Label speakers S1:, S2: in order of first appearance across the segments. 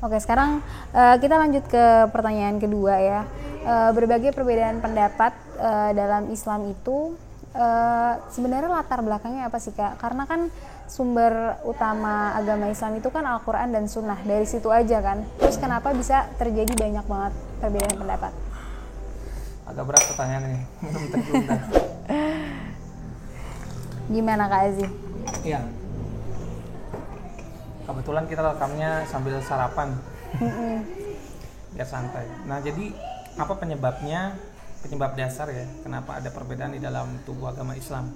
S1: Oke, sekarang kita lanjut ke pertanyaan kedua ya. Berbagai perbedaan pendapat dalam Islam itu sebenarnya latar belakangnya apa sih Kak? Karena kan sumber utama agama Islam itu kan Al-Quran dan Sunnah, dari situ aja kan. Terus kenapa bisa terjadi banyak banget perbedaan pendapat?
S2: Agak berat pertanyaan ini, minum teh dulu dah.
S1: Gimana Kak Aziz?
S2: Iya. Kebetulan kita rekamnya sambil sarapan, biar santai. Nah, jadi apa penyebabnya? Penyebab dasar ya, kenapa ada perbedaan di dalam tubuh agama Islam?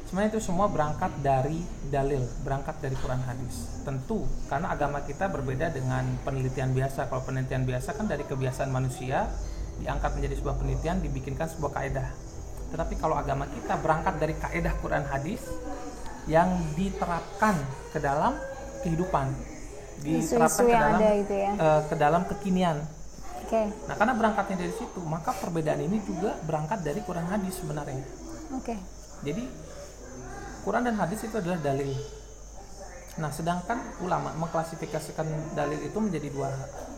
S2: Sebenarnya itu semua berangkat dari dalil, berangkat dari Quran hadis. Tentu, karena agama kita berbeda dengan penelitian biasa. Kalau penelitian biasa kan dari kebiasaan manusia, diangkat menjadi sebuah penelitian, dibikinkan sebuah kaedah. Tetapi kalau agama kita berangkat dari kaedah Quran hadis yang diterapkan ke dalam kehidupan, diterapkan
S1: Isu-isu
S2: ke
S1: yang
S2: dalam
S1: ada gitu ya.
S2: ke dalam kekinian.
S1: Oke.
S2: Nah, karena berangkatnya dari situ, maka perbedaan ini juga berangkat dari Quran hadis sebenarnya.
S1: Oke.
S2: Jadi Quran dan hadis itu adalah dalil. Nah, sedangkan ulama mengklasifikasikan dalil itu menjadi dua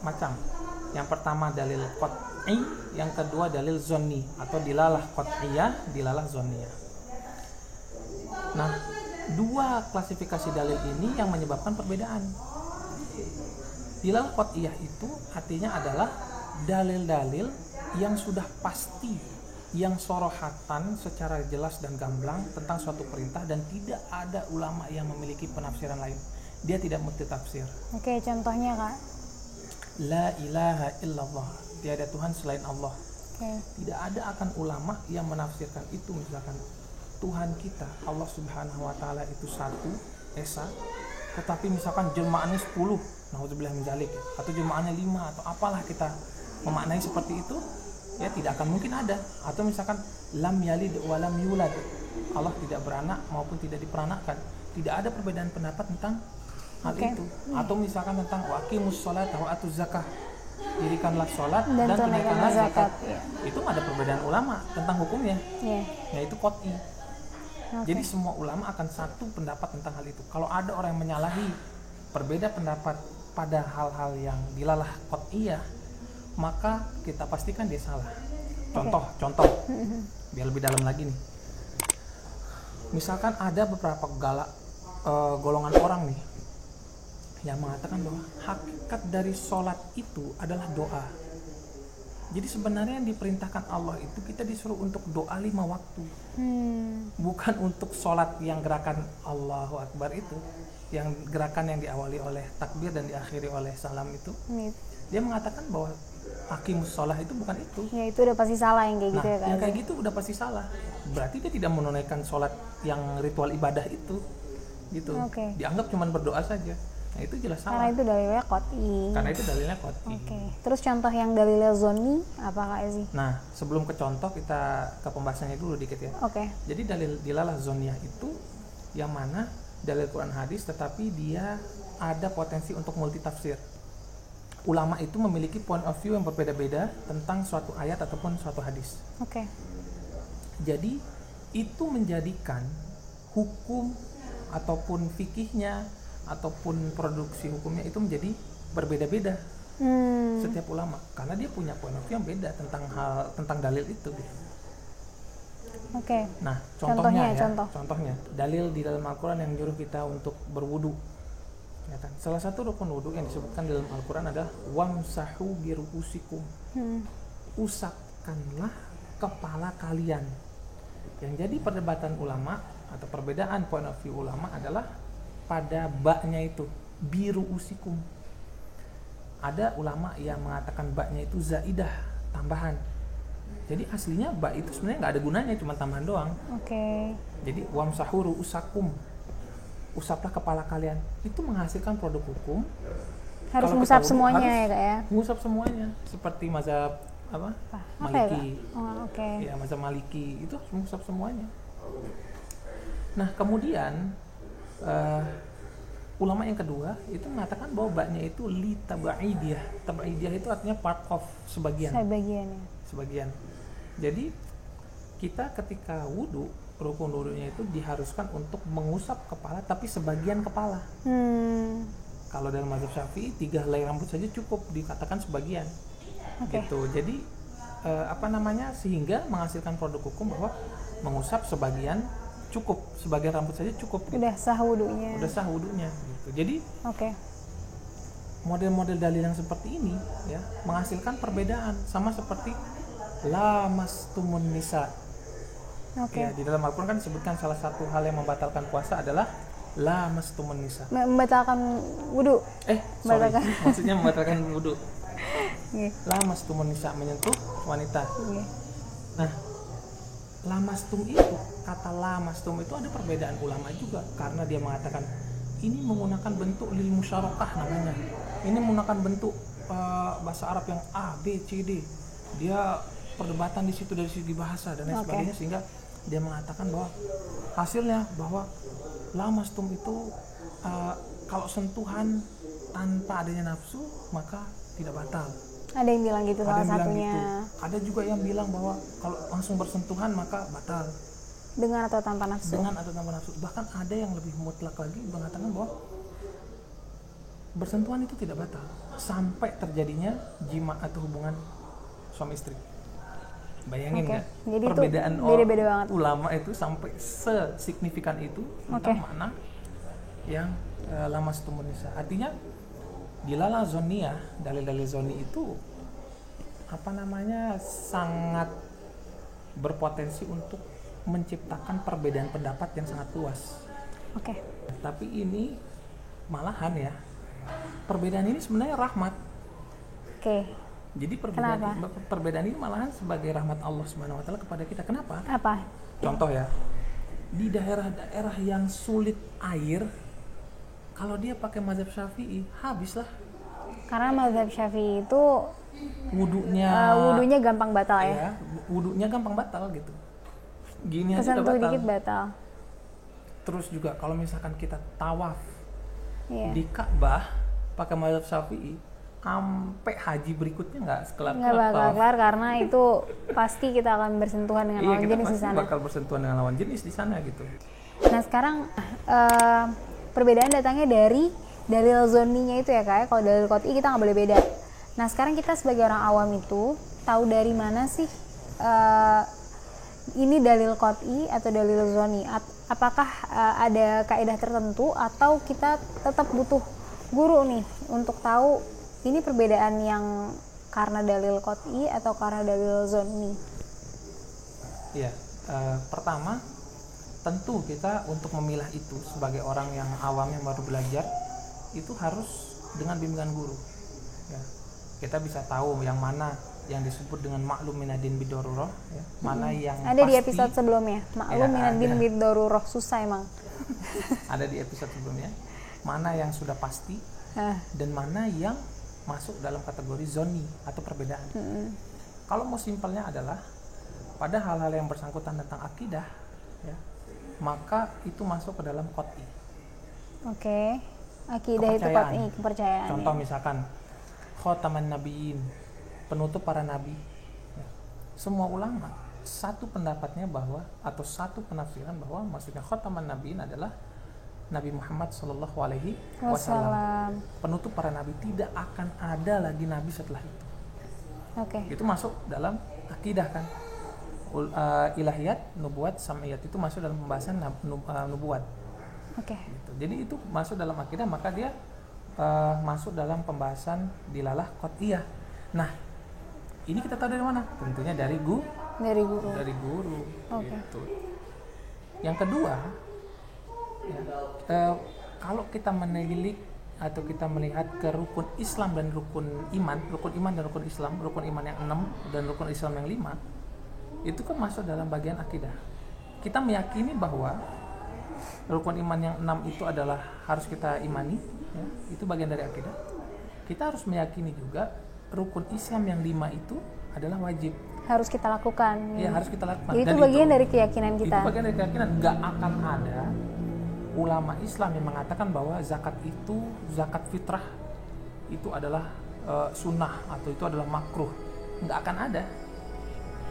S2: macam. Yang pertama dalil qat'i, yang kedua dalil zonni atau dilalah qat'iyah, dilalah zonniyah. Nah, dua klasifikasi dalil ini yang menyebabkan perbedaan. Dilalah qat'iyah itu artinya adalah dalil-dalil yang sudah pasti, yang sorohatan secara jelas dan gamblang tentang suatu perintah dan tidak ada ulama yang memiliki penafsiran lain. Dia tidak multitafsir.
S1: Oke, contohnya Kak.
S2: La ilaha illallah, tiada Tuhan selain Allah.
S1: Oke.
S2: Tidak ada akan ulama yang menafsirkan itu. Misalkan Tuhan kita Allah subhanahu wa ta'ala itu satu esa, tetapi misalkan jelmaannya 10, naudzubillah min dzalik, atau jelmaannya 5 atau apalah kita memaknai seperti itu, ya tidak akan mungkin ada. Atau misalkan lam yalid wa lam yulad, Allah tidak beranak maupun tidak diperanakkan. Tidak ada perbedaan pendapat tentang hal itu. Atau misalkan tentang waqimus sholat wa atuz zakah, dirikanlah sholat dan tunaikanlah zakat.
S1: Ya.
S2: Itu ada perbedaan ulama tentang hukumnya, yaitu qat'i. Jadi semua ulama akan satu pendapat tentang hal itu. Kalau ada orang yang menyalahi, berbeda pendapat pada hal-hal yang dilalah qat'iyah, maka kita pastikan dia salah. Contoh, biar lebih dalam lagi nih. Misalkan ada beberapa golongan orang nih yang mengatakan bahwa hakikat dari sholat itu adalah doa. Jadi sebenarnya yang diperintahkan Allah itu kita disuruh untuk doa 5 waktu, bukan untuk sholat yang gerakan Allahu Akbar itu, yang gerakan yang diawali oleh takbir dan diakhiri oleh salam itu. Dia mengatakan bahwa hakimus sholah itu bukan itu. Ya
S1: itu udah pasti salah yang kayak gitu ya kan?
S2: Yang kayak gitu udah pasti salah. Berarti dia tidak menunaikan sholat yang ritual ibadah itu, gitu. Dianggap cuma berdoa saja. Nah itu jelas salah.
S1: Karena itu dalilnya qat'i. Terus contoh yang dalilnya zonni apa Kak Ezi?
S2: Nah, sebelum ke contoh kita ke pembahasannya dulu dikit ya. Jadi dalil dilalah zonniyah itu yang mana dalil Quran hadis tetapi dia ada potensi untuk multitafsir. Ulama itu memiliki point of view yang berbeda-beda tentang suatu ayat ataupun suatu hadis. Jadi itu menjadikan hukum ataupun fikihnya ataupun produksi hukumnya itu menjadi berbeda-beda setiap ulama, karena dia punya point of view yang beda tentang dalil itu. Nah, contohnya dalil di dalam Al-Quran yang menyuruh kita untuk berwudu. Ya kan? Salah satu rukun wudu yang disebutkan di dalam Al-Quran adalah wamsahu biruusikum, usapkanlah kepala kalian. Yang jadi perdebatan ulama atau perbedaan point of view ulama adalah pada baknya itu, biruusikum. Ada ulama yang mengatakan baknya itu zaidah, tambahan. Jadi aslinya bak itu sebenarnya nggak ada gunanya, cuma tambahan doang. Jadi wamsahu ruusakum, usaplah kepala kalian. Itu menghasilkan produk hukum.
S1: Harus mengusap semuanya ya Kak ya?
S2: Mengusap semuanya, seperti mazhab Maliki.
S1: Ya,
S2: mazhab Maliki itu harus mengusap semuanya. Nah, kemudian ulama yang kedua itu mengatakan bahwa baknya itu li tabaidiyah. Tabaidiyah itu artinya part of, sebagian. Jadi kita ketika wudu, rukun wudunya itu diharuskan untuk mengusap kepala tapi sebagian kepala. Kalau dalam mazhab Syafi'i 3 helai rambut saja cukup dikatakan sebagian. Gitu. Jadi sehingga menghasilkan produk hukum bahwa mengusap sebagian cukup, sebagian rambut saja cukup. Gitu.
S1: Udah sah wudunya.
S2: Gitu. Jadi model-model dalil yang seperti ini ya menghasilkan perbedaan, sama seperti lamastumun nisa. Ya, di dalam Al-Quran kan disebutkan salah satu hal yang membatalkan puasa adalah lamastumun nisa.
S1: Membatalkan wudu.
S2: Maksudnya membatalkan wudu. Lamastumun nisa, menyentuh wanita. Nah, lamastum itu, kata lamastum itu ada perbedaan ulama juga, karena dia mengatakan ini menggunakan bentuk lil musyarakah namanya. Ini menggunakan bentuk bahasa Arab yang A, B, C, D. Dia perdebatan di situ dari segi bahasa dan lain sebagainya, sehingga dia mengatakan bahwa hasilnya bahwa lamastum itu kalau sentuhan tanpa adanya nafsu maka tidak batal.
S1: Ada yang bilang gitu, salah satunya.
S2: Gitu. Ada juga yang bilang bahwa kalau langsung bersentuhan maka batal.
S1: Dengan atau tanpa nafsu.
S2: Bahkan ada yang lebih mutlak lagi mengatakan bahwa bersentuhan itu tidak batal sampai terjadinya jima atau hubungan suami istri. Bayangin nggak?
S1: Jadi
S2: perbedaan
S1: beda-beda banget.
S2: Ulama itu sampai sesignifikan itu tentang makna yang lamastumun nisa. Artinya dilala zoniyah, dalil-dalil zoni itu sangat berpotensi untuk menciptakan perbedaan pendapat yang sangat luas. Tapi ini malahan ya, perbedaan ini sebenarnya rahmat. Jadi perbedaan ini malahan sebagai rahmat Allah Subhanahu wa taala kepada kita. Kenapa?
S1: Apa?
S2: Contoh ya, di daerah-daerah yang sulit air, kalau dia pakai mazhab Syafi'i, habislah.
S1: Karena mazhab Syafi'i itu
S2: wudunya
S1: gampang batal ya.
S2: Wudunya gampang batal gitu. Gini aja udah
S1: kesentuh
S2: batal.
S1: Dikit batal.
S2: Terus juga kalau misalkan kita tawaf di Ka'bah pakai mazhab Syafi'i, sampai haji berikutnya nggak
S1: bakal kelar karena itu pasti kita akan bersentuhan dengan lawan jenis di sana.
S2: Bakal bersentuhan dengan lawan jenis di sana gitu.
S1: Nah sekarang perbedaan datangnya dari dalil zoninya itu ya Kak. Kalau dalil qot'i kita nggak boleh beda. Nah sekarang kita sebagai orang awam itu tahu dari mana sih ini dalil qot'i atau dalil zoni? Apakah ada kaidah tertentu atau kita tetap butuh guru nih untuk tahu ini perbedaan yang karena dalil qot'i atau karena dalil zoni?
S2: Iya, pertama tentu kita untuk memilah itu sebagai orang yang awam yang baru belajar itu harus dengan bimbingan guru. Ya, kita bisa tahu yang mana yang disebut dengan maklum minadin bidorurah, ya, mana yang
S1: ada
S2: pasti,
S1: di episode sebelumnya. Maklum minadin bidorurah susah emang.
S2: Ada di episode sebelumnya. Mana yang sudah pasti dan mana yang masuk dalam kategori zoni atau perbedaan. Kalau mau simpelnya adalah pada hal-hal yang bersangkutan tentang akidah, ya, maka itu masuk ke dalam qot'i.
S1: Akidah itu qot'i, kepercayaan.
S2: Contoh misalkan khataman nabiyyin, penutup para nabi. Ya. Semua ulama satu pendapatnya bahwa atau satu penafsiran bahwa maksudnya khataman nabiyyin adalah Nabi Muhammad Shallallahu Alaihi Wasallam. Penutup para nabi, tidak akan ada lagi nabi setelah itu. Itu masuk dalam akidah kan. Ilahiyat, nubuat, sam'iyat itu masuk dalam pembahasan nubuat. Gitu. Jadi itu masuk dalam akidah, maka dia masuk dalam pembahasan dilalah qot'iyah. Nah, ini kita tahu dari mana? Tentunya dari guru. Gitu. Yang kedua, ya, kalau kita menilik atau kita melihat ke rukun Islam dan rukun iman dan rukun Islam, rukun iman yang 6 dan rukun Islam yang 5, itu kan masuk dalam bagian akidah. Kita meyakini bahwa rukun iman yang 6 itu adalah harus kita imani, ya, itu bagian dari akidah. Kita harus meyakini juga rukun Islam yang 5 itu adalah wajib.
S1: Harus kita lakukan.
S2: Iya, harus kita lakukan.
S1: Jadi itu bagian dari keyakinan kita.
S2: Itu bagian dari keyakinan. Gak akan ada ulama Islam yang mengatakan bahwa zakat fitrah itu adalah sunnah atau itu adalah makruh. Nggak akan ada.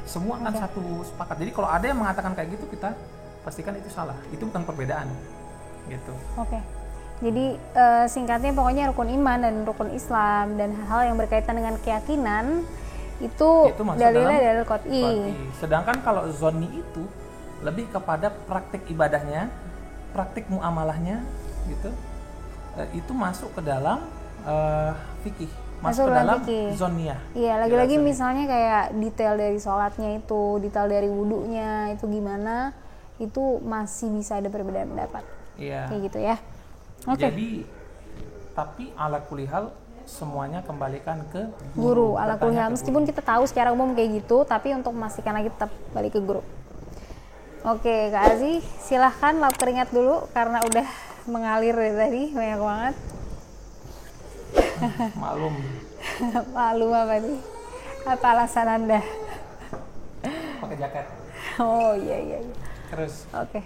S2: Semua akan satu sepakat. Jadi kalau ada yang mengatakan kayak gitu, kita pastikan itu salah. Itu bukan perbedaan, gitu.
S1: Jadi singkatnya pokoknya rukun iman dan rukun Islam dan hal yang berkaitan dengan keyakinan itu dalilnya dalil qat'i.
S2: Sedangkan kalau zonni itu lebih kepada praktik ibadahnya, praktik muamalahnya gitu. Itu masuk ke dalam fikih, masuk ke dalam zonniyah.
S1: Iya, lagi-lagi misalnya kayak detail dari sholatnya itu, detail dari wudunya itu gimana, itu masih bisa ada perbedaan pendapat.
S2: Iya.
S1: Kayak gitu ya.
S2: Jadi tapi ala kulihal semuanya kembalikan ke
S1: guru. Ala kulihal meskipun kita tahu secara umum kayak gitu, tapi untuk memastikan lagi tetap balik ke guru. Oke, Kak Aziz, silahkan lap keringat dulu karena udah mengalir dari tadi banyak banget.
S2: Maklum.
S1: Maklum apa nih? Apa alasan Anda?
S2: Pakai jaket.
S1: Oh iya.
S2: Terus.
S1: Oke.